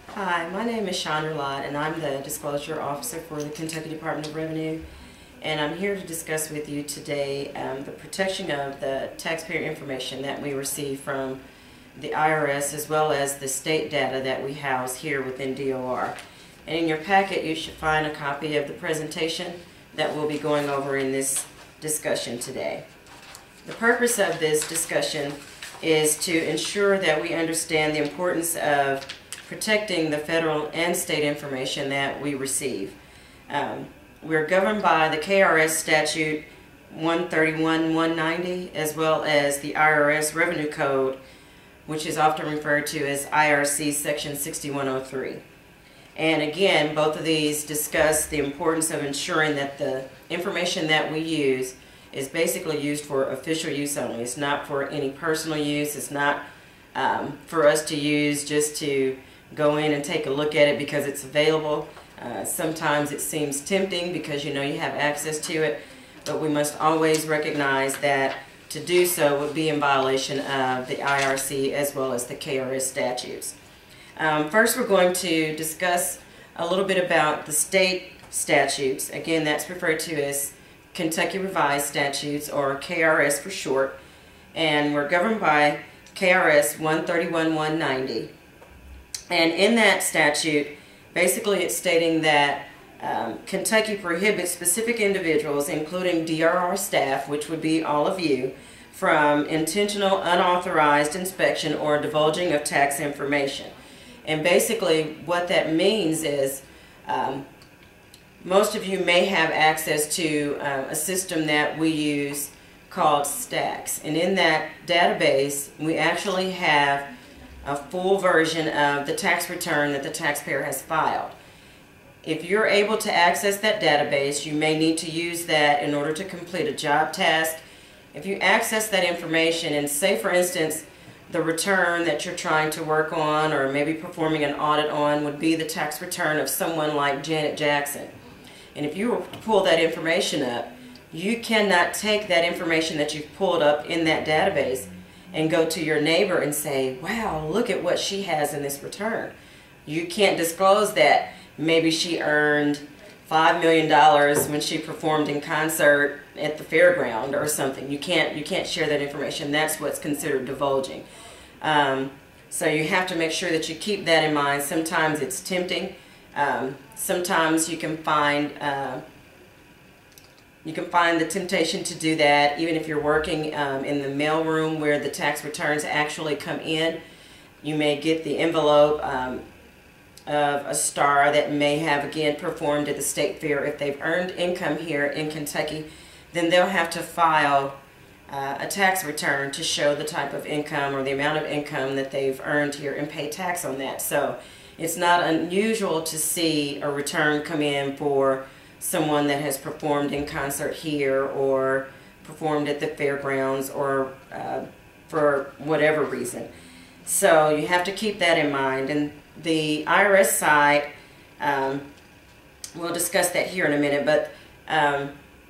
Hi, my name is Chandra Lott, and I'm the Disclosure Officer for the Kentucky Department of Revenue. And I'm here to discuss with you today the protection of the taxpayer information that we receive from the IRS, as well as the state data that we house here within DOR. And in your packet, you should find a copy of the presentation that we'll be going over in this discussion today. The purpose of this discussion is to ensure that we understand the importance of protecting the federal and state information that we receive. We're governed by the KRS statute 131-190 as well as the IRS Revenue Code, which is often referred to as IRC section 6103. And again, both of these discuss the importance of ensuring that the information that we use is basically used for official use only. It's not for any personal use. It's not for us to use just to go in and take a look at it because it's available. Sometimes it seems tempting because you know you have access to it, but we must always recognize that to do so would be in violation of the IRC as well as the KRS statutes. First, we're going to discuss a little bit about the state statutes. Again, that's referred to as Kentucky Revised Statutes, or KRS for short, and we're governed by KRS 131-190. And in that statute, basically it's stating that Kentucky prohibits specific individuals, including DRR staff, which would be all of you, from intentional unauthorized inspection or divulging of tax information. And basically what that means is most of you may have access to a system that we use called STAX. And in that database, we actually have a full version of the tax return that the taxpayer has filed. If you're able to access that database, you may need to use that in order to complete a job task. If you access that information and say, for instance, the return that you're trying to work on or maybe performing an audit on would be the tax return of someone like Janet Jackson. And if you were to pull that information up, you cannot take that information that you've pulled up in that database and go to your neighbor and say, wow, look at what she has in this return. You can't disclose that maybe she earned $5 million when she performed in concert at the fairground or something. You can't share that information. That's what's considered divulging. So you have to make sure that you keep that in mind. Sometimes it's tempting. Sometimes you can find the temptation to do that even if you're working in the mailroom where the tax returns actually come in. You may get the envelope of a star that may have again performed at the state fair. If they've earned income here in Kentucky, then they'll have to file a tax return to show the type of income or the amount of income that they've earned here and pay tax on that. So it's not unusual to see a return come in for someone that has performed in concert here or performed at the fairgrounds or for whatever reason. So you have to keep that in mind. And the IRS side, we'll discuss that here in a minute, but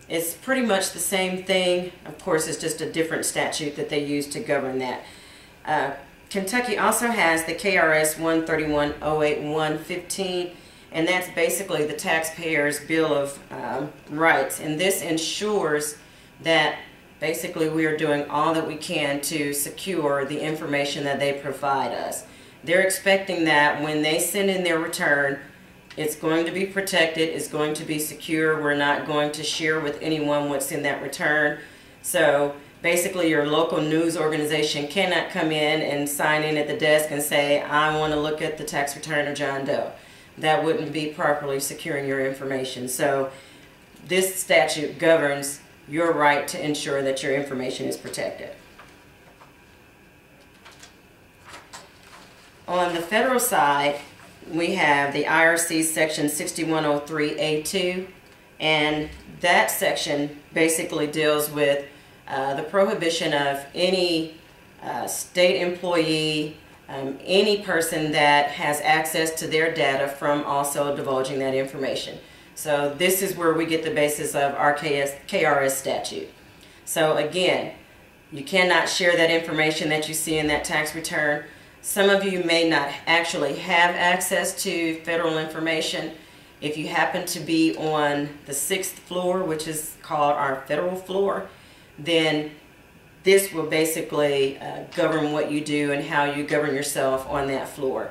it's pretty much the same thing. Of course, it's just a different statute that they use to govern that. Kentucky also has the KRS 131-081-15, and that's basically the taxpayer's Bill of Rights. And this ensures that basically we are doing all that we can to secure the information that they provide us. They're expecting that when they send in their return, it's going to be protected, it's going to be secure. We're not going to share with anyone what's in that return. So basically your local news organization cannot come in and sign in at the desk and say, I want to look at the tax return of John Doe. That wouldn't be properly securing your information. So this statute governs your right to ensure that your information is protected. On the federal side, we have the IRC section 6103A2, and that section basically deals with the prohibition of any state employee, any person that has access to their data from also divulging that information. So this is where we get the basis of our KRS statute. So again, you cannot share that information that you see in that tax return. Some of you may not actually have access to federal information. If you happen to be on the 6th floor, which is called our federal floor, then this will basically govern what you do and how you govern yourself on that floor.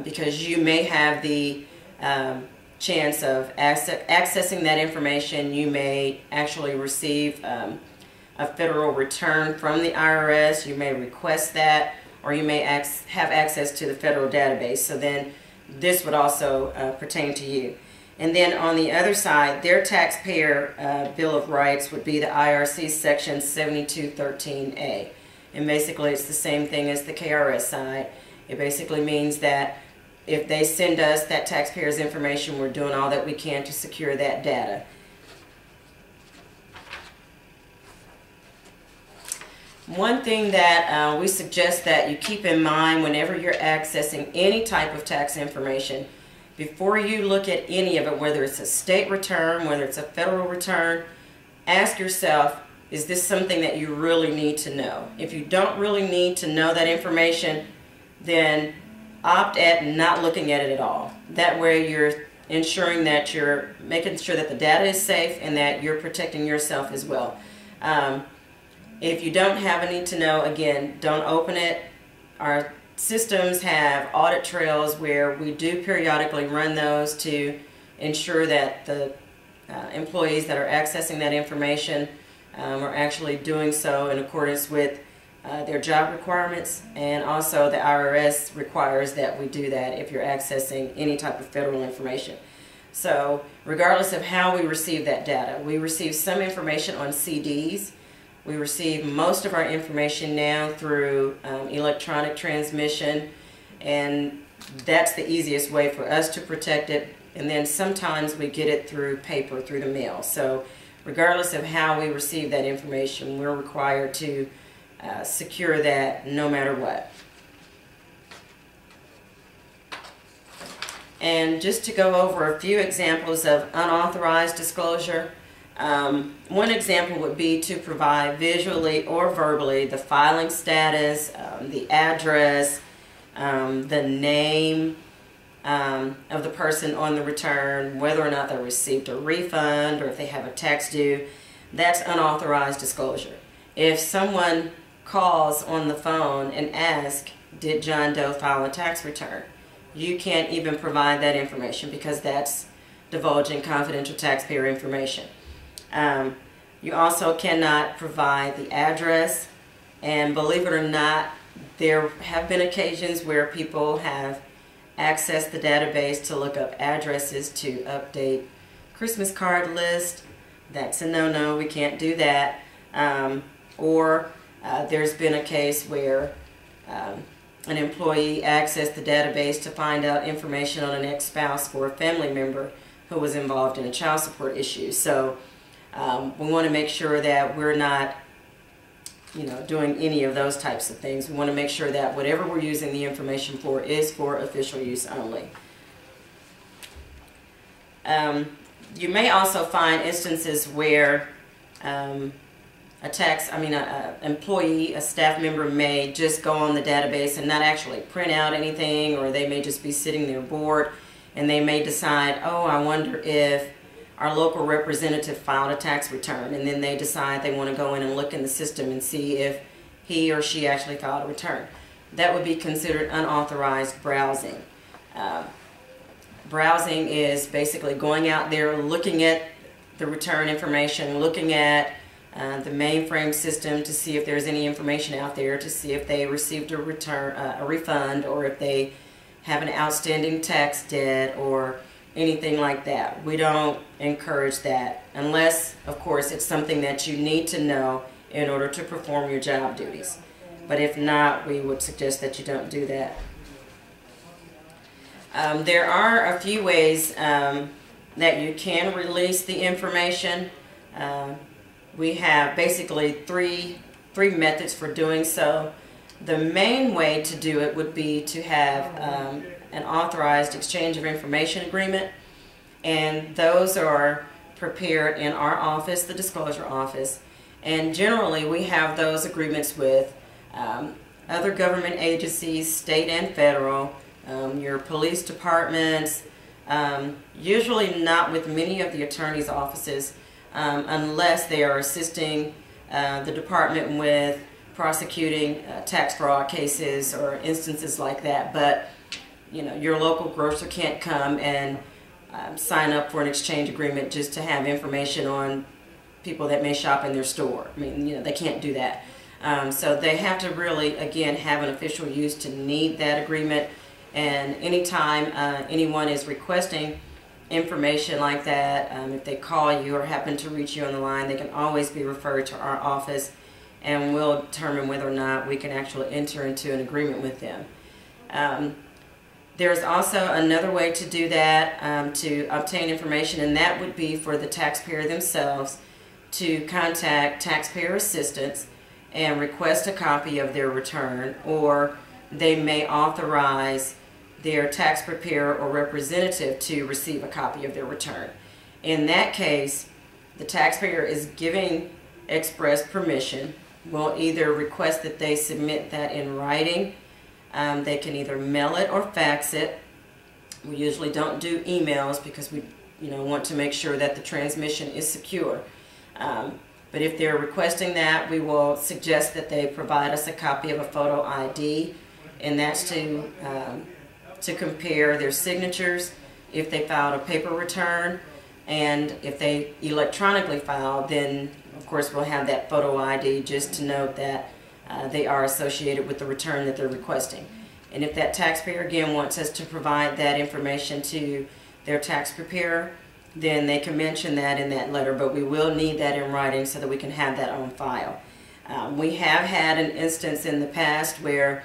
Because you may have the chance of accessing that information. You may actually receive a federal return from the IRS. You may request that, or you may have access to the federal database. So then this would also pertain to you. And then on the other side, their taxpayer Bill of Rights would be the IRC section 7213A. And basically it's the same thing as the KRS side. It basically means that if they send us that taxpayer's information, we're doing all that we can to secure that data. One thing that we suggest that you keep in mind whenever you're accessing any type of tax information, before you look at any of it, whether it's a state return, whether it's a federal return, ask yourself, is this something that you really need to know? If you don't really need to know that information, then opt at not looking at it at all. That way you're ensuring that you're making sure that the data is safe and that you're protecting yourself as well. If you don't have a need to know, again, don't open it. Our systems have audit trails where we do periodically run those to ensure that the employees that are accessing that information are actually doing so in accordance with their job requirements, and also the IRS requires that we do that if you're accessing any type of federal information. So regardless of how we receive that data, we receive some information on CDs. We receive most of our information now through electronic transmission, and that's the easiest way for us to protect it. And then sometimes we get it through paper, through the mail. So regardless of how we receive that information, we're required to secure that no matter what. And just to go over a few examples of unauthorized disclosure, one example would be to provide visually or verbally the filing status, the address, the name of the person on the return, whether or not they received a refund or if they have a tax due. That's unauthorized disclosure. If someone calls on the phone and asks, did John Doe file a tax return? You can't even provide that information because that's divulging confidential taxpayer information. You also cannot provide the address, and believe it or not, there have been occasions where people have accessed the database to look up addresses to update Christmas card list. That's a no-no, we can't do that. There's been a case where an employee accessed the database to find out information on an ex-spouse for a family member who was involved in a child support issue. So we want to make sure that we're not, doing any of those types of things. We want to make sure that whatever we're using the information for is for official use only. You may also find instances where an employee, a staff member may just go on the database and not actually print out anything, or they may just be sitting there bored and they may decide, oh, I wonder if our local representative filed a tax return, and then they decide they want to go in and look in the system and see if he or she actually filed a return. That would be considered unauthorized browsing. Browsing is basically going out there, looking at the return information, looking at the mainframe system to see if there's any information out there, to see if they received a return, a refund, or if they have an outstanding tax debt or anything like that. We don't encourage that unless, of course, it's something that you need to know in order to perform your job duties. But if not, we would suggest that you don't do that. There are a few ways that you can release the information. We have basically three methods for doing so. The main way to do it would be to have an authorized exchange of information agreement, and those are prepared in our office, the disclosure office, and generally we have those agreements with other government agencies, state and federal, your police departments, usually not with many of the attorney's offices unless they are assisting the department with prosecuting tax fraud cases or instances like that. But you know, your local grocer can't come and sign up for an exchange agreement just to have information on people that may shop in their store. I mean, you know, they can't do that. So they have to really, again, have an official use to need that agreement. And anytime anyone is requesting information like that, if they call you or happen to reach you on the line, they can always be referred to our office, and we'll determine whether or not we can actually enter into an agreement with them. There's also another way to do that, to obtain information, and that would be for the taxpayer themselves to contact taxpayer assistance and request a copy of their return, or they may authorize their tax preparer or representative to receive a copy of their return. In that case, the taxpayer is giving express permission. We'll either request that they submit that in writing. They can either mail it or fax it. We usually don't do emails because we want to make sure that the transmission is secure. But if they're requesting that, we will suggest that they provide us a copy of a photo ID, and that's to compare their signatures if they filed a paper return, and if they electronically filed, then of course we'll have that photo ID just to note that they are associated with the return that they're requesting. And if that taxpayer again wants us to provide that information to their tax preparer, then they can mention that in that letter, but we will need that in writing so that we can have that on file. We have had an instance in the past where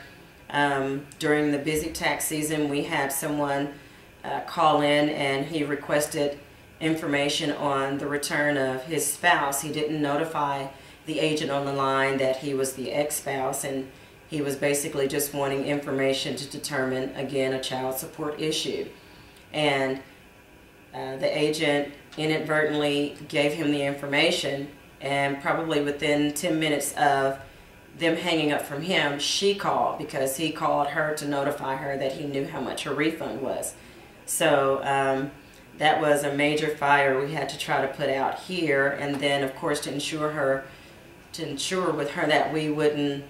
during the busy tax season we had someone call in and he requested information on the return of his spouse. He didn't notify the agent on the line that he was the ex-spouse, and he was basically just wanting information to determine, again, a child support issue. And the agent inadvertently gave him the information, and probably within 10 minutes of them hanging up from him, she called because he called her to notify her that he knew how much her refund was. So that was a major fire we had to try to put out here, and then of course to ensure with her that we would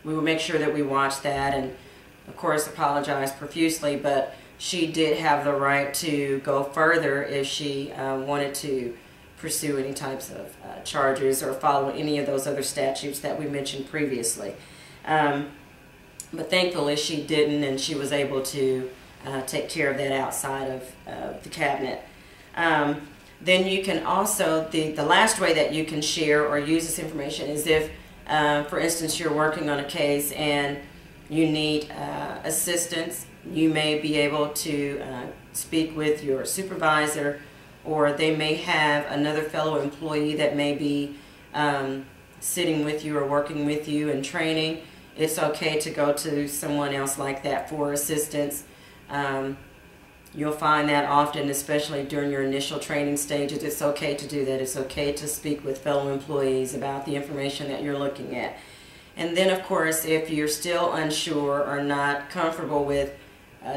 make sure that we watched that, and of course apologize profusely, but she did have the right to go further if she wanted to pursue any types of charges or follow any of those other statutes that we mentioned previously. But thankfully she didn't, and she was able to take care of that outside of the cabinet. Then you can also, the last way that you can share or use this information is if, for instance, you're working on a case and you need assistance. You may be able to speak with your supervisor, or they may have another fellow employee that may be sitting with you or working with you in training. It's okay to go to someone else like that for assistance. You'll find that often, especially during your initial training stages, it's okay to do that. It's okay to speak with fellow employees about the information that you're looking at. And then, of course, if you're still unsure or not comfortable with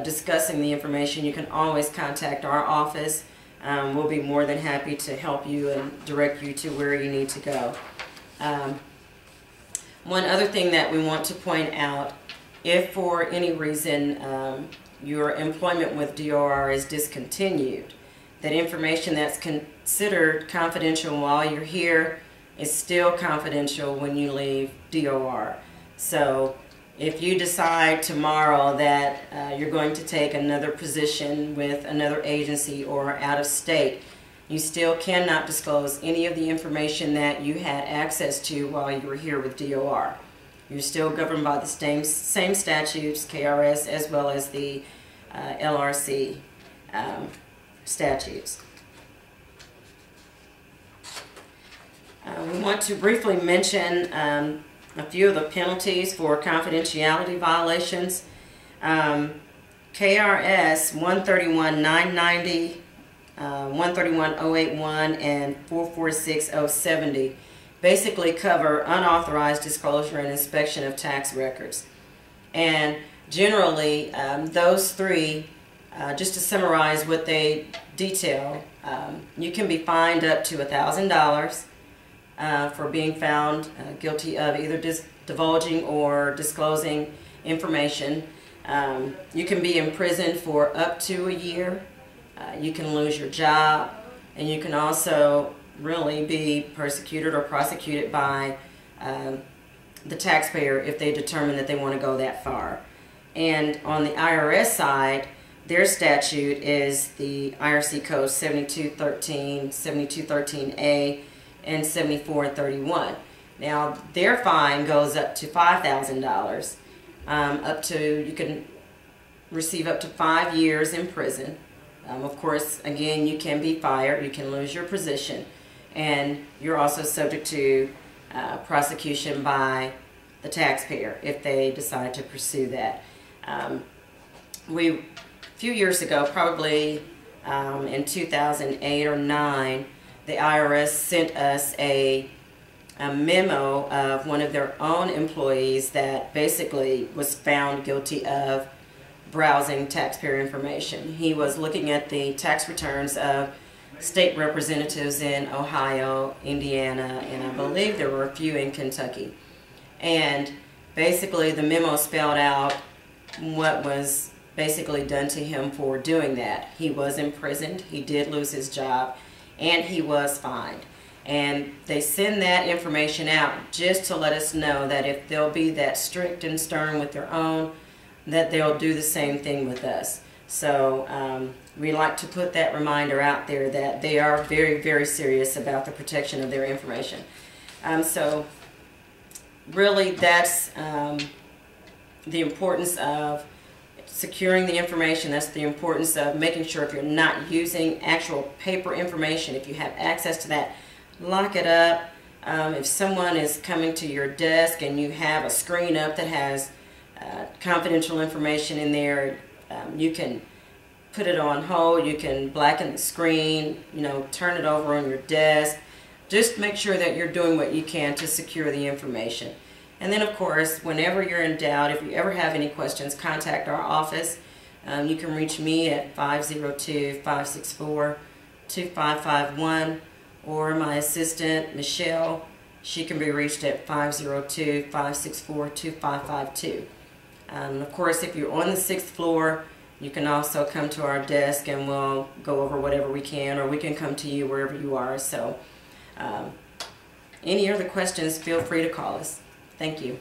discussing the information, you can always contact our office. We'll be more than happy to help you and direct you to where you need to go. One other thing that we want to point out, if for any reason your employment with DOR is discontinued, that information that's considered confidential while you're here is still confidential when you leave DOR. So if you decide tomorrow that you're going to take another position with another agency or out of state, you still cannot disclose any of the information that you had access to while you were here with DOR. You're still governed by the same statutes, KRS, as well as the LRC statutes. We want to briefly mention a few of the penalties for confidentiality violations. KRS 131-990, 131-081, and 446-070 basically cover unauthorized disclosure and inspection of tax records. And generally, those three, just to summarize what they detail, you can be fined up to $1,000 for being found guilty of either divulging or disclosing information. You can be imprisoned for up to a year. You can lose your job, and you can also really be persecuted or prosecuted by the taxpayer if they determine that they want to go that far. And on the IRS side, their statute is the IRC code 7213, 7213A, and 7431. Now, their fine goes up to $5,000. You can receive up to 5 years in prison. Of course, again, you can be fired, you can lose your position, and you're also subject to prosecution by the taxpayer if they decide to pursue that. A few years ago, probably in 2008 or 9, the IRS sent us a memo of one of their own employees that basically was found guilty of browsing taxpayer information. He was looking at the tax returns of state representatives in Ohio, Indiana, and I believe there were a few in Kentucky. And basically the memo spelled out what was basically done to him for doing that. He was imprisoned, he did lose his job, and he was fined. And they send that information out just to let us know that if they'll be that strict and stern with their own, that they'll do the same thing with us. So we like to put that reminder out there that they are very, very serious about the protection of their information. So really that's the importance of securing the information. That's the importance of making sure if you're not using actual paper information, if you have access to that, lock it up. If someone is coming to your desk and you have a screen up that has confidential information in there, you can put it on hold, you can blacken the screen, turn it over on your desk. Just make sure that you're doing what you can to secure the information. And then of course, whenever you're in doubt, if you ever have any questions, contact our office. You can reach me at 502-564-2551, or my assistant, Michelle. She can be reached at 502-564-2552. Of course, if you're on the 6th floor, you can also come to our desk and we'll go over whatever we can, or we can come to you wherever you are. So any other questions, feel free to call us. Thank you.